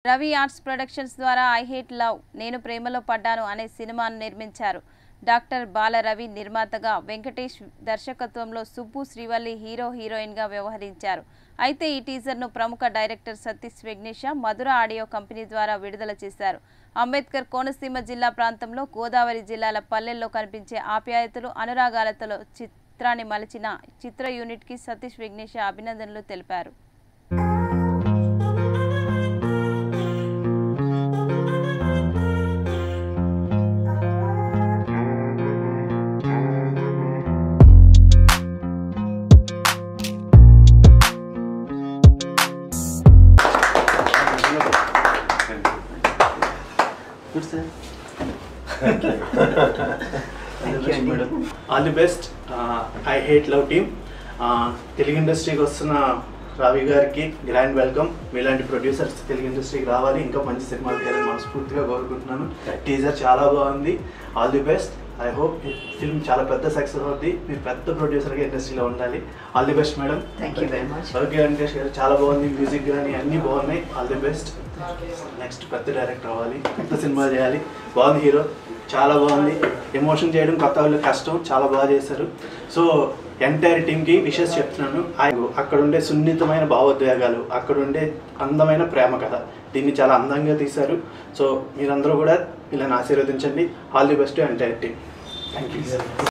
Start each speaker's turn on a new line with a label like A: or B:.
A: Ravi arts productions ద్వారా I hate love నేను ప్రేమలో పడ్డాను అనే సినిమాను నిర్మించారు. డాక్టర్ బాల రవి నిర్మాతగా, వెంకటేష్ దర్శకత్వంలో సుబ్బు శ్రీవల్లి హీరోయిన్గా వ్యవహరించారు. అయితే ఈ టీజర్ను ప్రముఖ డైరెక్టర్ సతీష్ విఘ్నేష్ మధుర ఆడియో కంపెనీ ద్వారా విడుదల చేశారు. అంబేద్కర్ కోనసీమ జిల్లా ప్రాంతంలో గోదావరి జిల్లాల పల్లెల్లో కనిపించే ఆప్యాయతలు, అనురాగాలతో చిత్రాన్ని మలిచిన చిత్ర యూనిట్కి సతీష్ విఘ్నేష్ అభినందనలు తెలిపారు.
B: Good sir. Thank you, madam. All the best. I hate love team. Telugu industry ki vastuna Ravi gariki grand welcome. Meelanti producers Telugu industry ki రావాలి, ఇంకా మంచి సినిమాలు తీయాలని మనస్ఫూర్తిగా కోరుకుంటున్నాను. టీజర్ చాలా బాగుంది. All the best. I hope ఈ ఫిల్మ్ చాలా పెద్ద సక్సెస్ అవుద్ది. మీరు పెద్ద ప్రొడ్యూసర్గా ఇండస్ట్రీలో ఉండాలి. All the best madam.
C: Thank you very much.
B: Okay Venkatesh గారు, చాలా బాగుంది. మ్యూజిక్ కానీ అన్నీ బాగున్నాయి. All the best. నెక్స్ట్ పెద్ద డైరెక్టర్ అవ్వాలి, పెద్ద సినిమా చేయాలి. బాగుంది హీరో, చాలా బాగుంది. ఎమోషన్ చేయడం కొత్త వాళ్ళు కష్టం, చాలా బాగా చేశారు. సో ఎంటైర్ టీమ్కి విషెస్ చెప్తున్నాను. అక్కడ ఉండే సున్నితమైన భావోద్వేగాలు, అక్కడ ఉండే అందమైన ప్రేమ కథ, దీన్ని చాలా అందంగా తీశారు. సో మీరందరూ కూడా ఇలా ఆశీర్వదించండి. All the best entire team. Thank you.